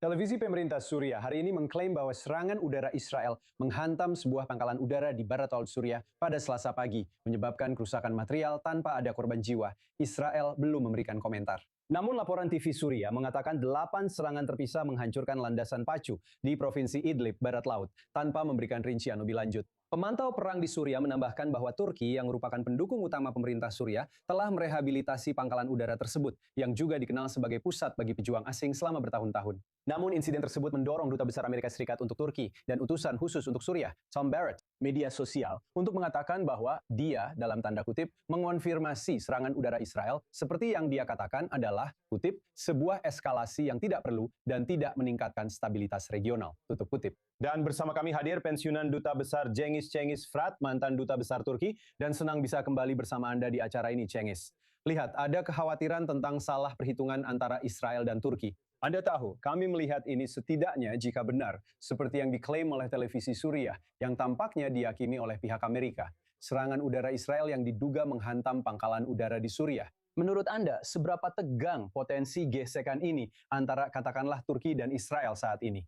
Televisi pemerintah Suriah hari ini mengklaim bahwa serangan udara Israel menghantam sebuah pangkalan udara di barat laut Suriah pada Selasa pagi, menyebabkan kerusakan material tanpa ada korban jiwa. Israel belum memberikan komentar. Namun laporan TV Suriah mengatakan 8 serangan terpisah menghancurkan landasan pacu di Provinsi Idlib, barat laut, tanpa memberikan rincian lebih lanjut. Pemantau perang di Suriah menambahkan bahwa Turki yang merupakan pendukung utama pemerintah Suriah telah merehabilitasi pangkalan udara tersebut yang juga dikenal sebagai pusat bagi pejuang asing selama bertahun-tahun. Namun insiden tersebut mendorong Duta Besar Amerika Serikat untuk Turki dan utusan khusus untuk Suriah, Tom Barrett, media sosial untuk mengatakan bahwa dia, dalam tanda kutip, mengonfirmasi serangan udara Israel seperti yang dia katakan adalah, kutip, sebuah eskalasi yang tidak perlu dan tidak meningkatkan stabilitas regional, tutup kutip. Dan bersama kami hadir pensiunan Duta Besar Cengiz Frat, mantan Duta Besar Turki, dan senang bisa kembali bersama Anda di acara ini, Cengiz. Lihat, ada kekhawatiran tentang salah perhitungan antara Israel dan Turki. Anda tahu, kami melihat ini setidaknya jika benar, seperti yang diklaim oleh televisi Suriah, yang tampaknya diyakini oleh pihak Amerika. Serangan udara Israel yang diduga menghantam pangkalan udara di Suriah. Menurut Anda, seberapa tegang potensi gesekan ini antara katakanlah Turki dan Israel saat ini?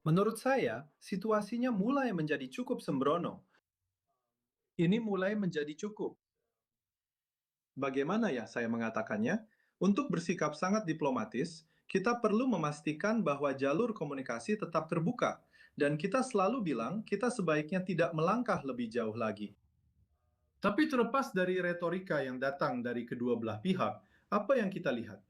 Menurut saya, situasinya mulai menjadi cukup sembrono. Ini mulai menjadi cukup. Bagaimana ya saya mengatakannya? Untuk bersikap sangat diplomatis, kita perlu memastikan bahwa jalur komunikasi tetap terbuka. Dan kita selalu bilang kita sebaiknya tidak melangkah lebih jauh lagi. Tapi terlepas dari retorika yang datang dari kedua belah pihak, apa yang kita lihat?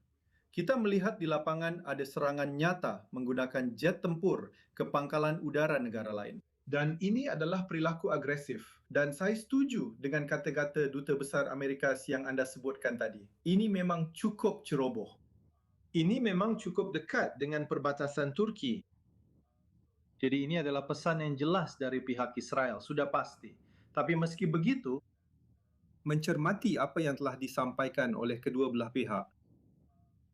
Kita melihat di lapangan ada serangan nyata menggunakan jet tempur ke pangkalan udara negara lain. Dan ini adalah perilaku agresif. Dan saya setuju dengan kata-kata Duta Besar Amerika yang Anda sebutkan tadi. Ini memang cukup ceroboh. Ini memang cukup dekat dengan perbatasan Turki. Jadi ini adalah pesan yang jelas dari pihak Israel, sudah pasti. Tapi meski begitu, mencermati apa yang telah disampaikan oleh kedua belah pihak,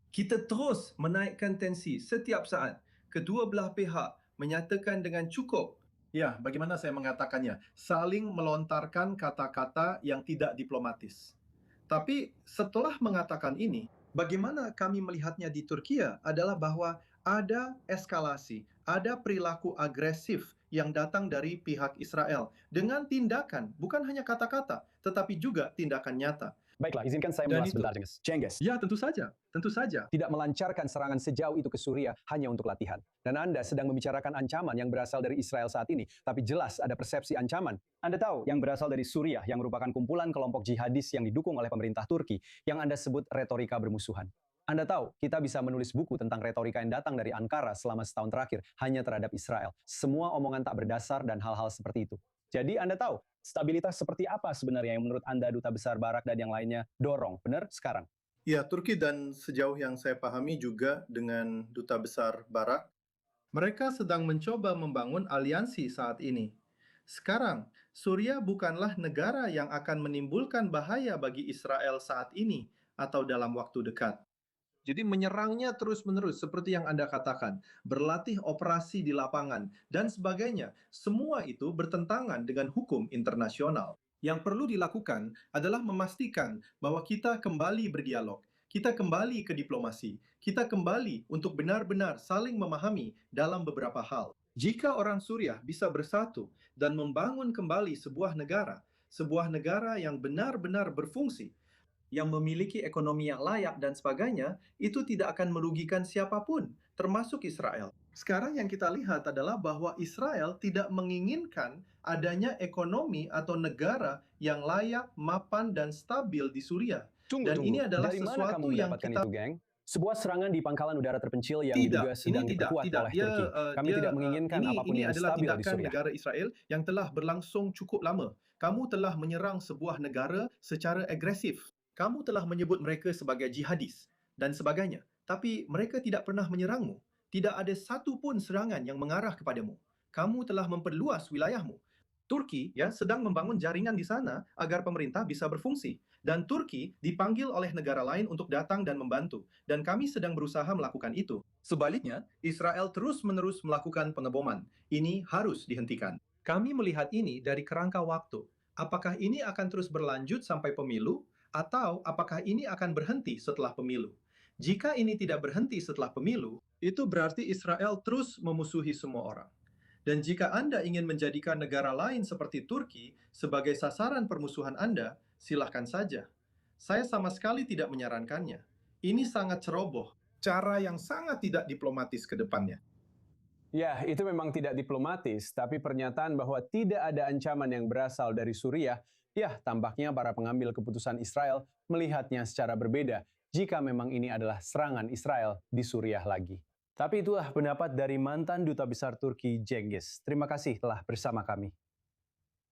kita terus menaikkan tensi setiap saat. Kedua belah pihak menyatakan dengan cukup, ya, bagaimana saya mengatakannya, saling melontarkan kata-kata yang tidak diplomatis. Tapi setelah mengatakan ini, bagaimana kami melihatnya di Turki adalah bahwa ada eskalasi, ada perilaku agresif yang datang dari pihak Israel dengan tindakan, bukan hanya kata-kata, tetapi juga tindakan nyata. Baiklah, izinkan saya Dan mengulas itu, sebentar, Cengiz. ya tentu saja, tentu saja. Tidak melancarkan serangan sejauh itu ke Suriah hanya untuk latihan. Dan Anda sedang membicarakan ancaman yang berasal dari Israel saat ini, tapi jelas ada persepsi ancaman. Anda tahu, yang berasal dari Suriah yang merupakan kumpulan kelompok jihadis yang didukung oleh pemerintah Turki, yang Anda sebut retorika bermusuhan. Anda tahu, kita bisa menulis buku tentang retorika yang datang dari Ankara selama setahun terakhir hanya terhadap Israel. Semua omongan tak berdasar dan hal-hal seperti itu. Jadi Anda tahu, stabilitas seperti apa sebenarnya yang menurut Anda Duta Besar Barak dan yang lainnya dorong, benar sekarang? Ya, Turki dan sejauh yang saya pahami juga dengan Duta Besar Barak, mereka sedang mencoba membangun aliansi saat ini. Sekarang, Suriah bukanlah negara yang akan menimbulkan bahaya bagi Israel saat ini atau dalam waktu dekat. Jadi menyerangnya terus-menerus seperti yang Anda katakan, berlatih operasi di lapangan, dan sebagainya. Semua itu bertentangan dengan hukum internasional. Yang perlu dilakukan adalah memastikan bahwa kita kembali berdialog, kita kembali ke diplomasi, kita kembali untuk benar-benar saling memahami dalam beberapa hal. Jika orang Suriah bisa bersatu dan membangun kembali sebuah negara yang benar-benar berfungsi, yang memiliki ekonomi yang layak dan sebagainya, itu tidak akan merugikan siapapun, termasuk Israel. Sekarang yang kita lihat adalah bahwa Israel tidak menginginkan adanya ekonomi atau negara yang layak, mapan, dan stabil di Suriah. Dan ini adalah Dari mana kamu sesuatu yang mendapatkan kita itu, geng? Sebuah serangan di pangkalan udara terpencil yang tidak, juga sedang ini tidak, diperkuat tidak. oleh Turki. Kami tidak menginginkan apapun Ini yang adalah stabil di tindakan Suriah. negara Israel yang telah berlangsung cukup lama. Kamu telah menyerang sebuah negara secara agresif. Kamu telah menyebut mereka sebagai jihadis dan sebagainya. Tapi mereka tidak pernah menyerangmu. Tidak ada satu pun serangan yang mengarah kepadamu. Kamu telah memperluas wilayahmu. Turki sedang membangun jaringan di sana agar pemerintah bisa berfungsi. Dan Turki dipanggil oleh negara lain untuk datang dan membantu. Dan kami sedang berusaha melakukan itu. Sebaliknya, Israel terus-menerus melakukan pengeboman. Ini harus dihentikan. Kami melihat ini dari kerangka waktu. Apakah ini akan terus berlanjut sampai pemilu? Atau apakah ini akan berhenti setelah pemilu? Jika ini tidak berhenti setelah pemilu, itu berarti Israel terus memusuhi semua orang. Dan jika Anda ingin menjadikan negara lain seperti Turki sebagai sasaran permusuhan Anda, silakan saja. Saya sama sekali tidak menyarankannya. Ini sangat ceroboh. Cara yang sangat tidak diplomatis ke depannya. Ya, itu memang tidak diplomatis, tapi pernyataan bahwa tidak ada ancaman yang berasal dari Suriah, ya tampaknya para pengambil keputusan Israel melihatnya secara berbeda jika memang ini adalah serangan Israel di Suriah lagi. Tapi itulah pendapat dari mantan Duta Besar Turki, Cengiz. Terima kasih telah bersama kami.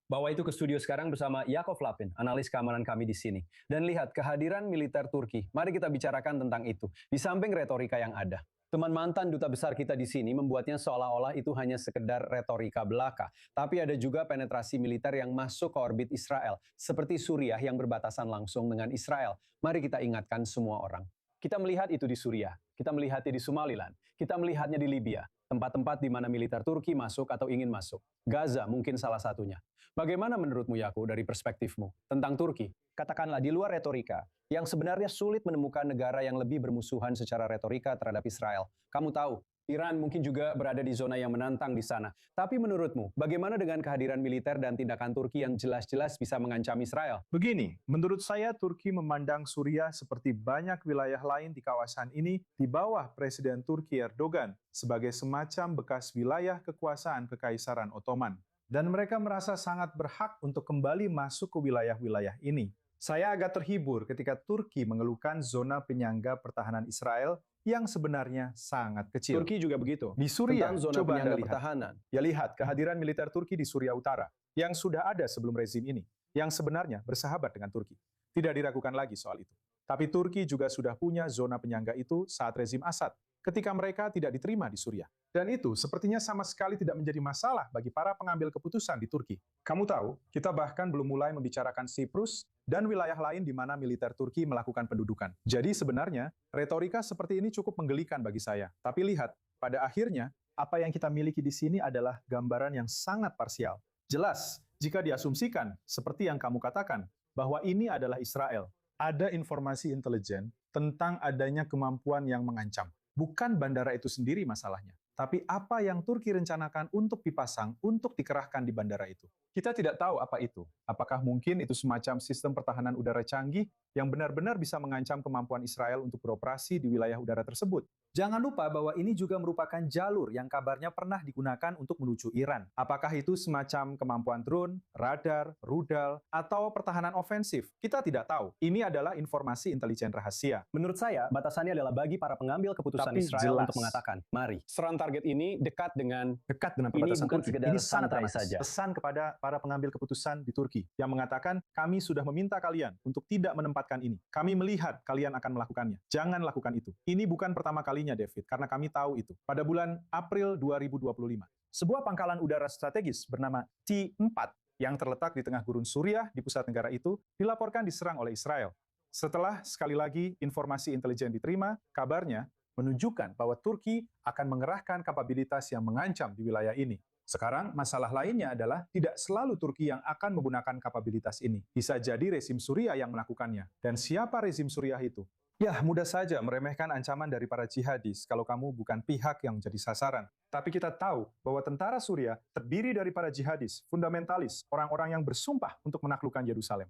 Bawa itu ke studio sekarang bersama Yakov Lapin, analis keamanan kami di sini. Dan lihat kehadiran militer Turki. Mari kita bicarakan tentang itu, di samping retorika yang ada. Teman mantan duta besar kita di sini membuatnya seolah-olah itu hanya sekedar retorika belaka. Tapi ada juga penetrasi militer yang masuk ke orbit Israel, seperti Suriah yang berbatasan langsung dengan Israel. Mari kita ingatkan semua orang. Kita melihat itu di Suriah, kita melihatnya di Somaliland, kita melihatnya di Libya, tempat-tempat di mana militer Turki masuk atau ingin masuk. Gaza mungkin salah satunya. Bagaimana menurutmu, Yaku, dari perspektifmu tentang Turki? Katakanlah di luar retorika, yang sebenarnya sulit menemukan negara yang lebih bermusuhan secara retorika terhadap Israel. Kamu tahu, Iran mungkin juga berada di zona yang menantang di sana. Tapi menurutmu, bagaimana dengan kehadiran militer dan tindakan Turki yang jelas-jelas bisa mengancam Israel? Begini, menurut saya Turki memandang Suriah seperti banyak wilayah lain di kawasan ini di bawah Presiden Turki Erdogan sebagai semacam bekas wilayah kekuasaan Kekaisaran Ottoman. Dan mereka merasa sangat berhak untuk kembali masuk ke wilayah-wilayah ini. Saya agak terhibur ketika Turki mengeluhkan zona penyangga pertahanan Israel yang sebenarnya sangat kecil. Turki juga begitu. Di Suriah, tentang zona coba penyangga Anda lihat. pertahanan. Ya lihat, kehadiran militer Turki di Suriah Utara yang sudah ada sebelum rezim ini, yang sebenarnya bersahabat dengan Turki. Tidak diragukan lagi soal itu. Tapi Turki juga sudah punya zona penyangga itu saat rezim Assad, ketika mereka tidak diterima di Suriah. Dan itu sepertinya sama sekali tidak menjadi masalah bagi para pengambil keputusan di Turki. Kamu tahu, kita bahkan belum mulai membicarakan Siprus dan wilayah lain di mana militer Turki melakukan pendudukan. Jadi sebenarnya, retorika seperti ini cukup menggelikan bagi saya. Tapi lihat, pada akhirnya, apa yang kita miliki di sini adalah gambaran yang sangat parsial. Jelas, jika diasumsikan, seperti yang kamu katakan, bahwa ini adalah Israel, ada informasi intelijen tentang adanya kemampuan yang mengancam. Bukan bandara itu sendiri masalahnya, tapi apa yang Turki rencanakan untuk dipasang, untuk dikerahkan di bandara itu. Kita tidak tahu apa itu. Apakah mungkin itu semacam sistem pertahanan udara canggih yang benar-benar bisa mengancam kemampuan Israel untuk beroperasi di wilayah udara tersebut? Jangan lupa bahwa ini juga merupakan jalur yang kabarnya pernah digunakan untuk menuju Iran. Apakah itu semacam kemampuan drone, radar, rudal, atau pertahanan ofensif? Kita tidak tahu. Ini adalah informasi intelijen rahasia. Menurut saya, batasannya adalah bagi para pengambil keputusan Tapi Israel jelas. untuk mengatakan, mari, serang target ini dekat dengan Perbatasan bukan Turki. sekedar Ini sangat santai dramatis. saja. Pesan kepada para pengambil keputusan di Turki yang mengatakan, kami sudah meminta kalian untuk tidak menempatkan ini. Kami melihat kalian akan melakukannya. Jangan lakukan itu. Ini bukan pertama kalinya, David, karena kami tahu itu. Pada bulan April 2025, sebuah pangkalan udara strategis bernama T-4 yang terletak di tengah gurun Suriah di pusat negara itu dilaporkan diserang oleh Israel. Setelah sekali lagi informasi intelijen diterima, kabarnya menunjukkan bahwa Turki akan mengerahkan kapabilitas yang mengancam di wilayah ini. Sekarang, masalah lainnya adalah tidak selalu Turki yang akan menggunakan kapabilitas ini. Bisa jadi rezim Suriah yang melakukannya. Dan siapa rezim Suriah itu? Ya, mudah saja meremehkan ancaman dari para jihadis kalau kamu bukan pihak yang jadi sasaran. Tapi kita tahu bahwa tentara Suriah terdiri dari para jihadis, fundamentalis, orang-orang yang bersumpah untuk menaklukkan Yerusalem.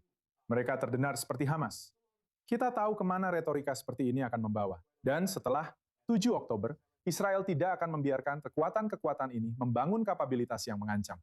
Mereka terdengar seperti Hamas. Kita tahu kemana retorika seperti ini akan membawa. Dan setelah 7 Oktober, Israel tidak akan membiarkan kekuatan-kekuatan ini membangun kapabilitas yang mengancam.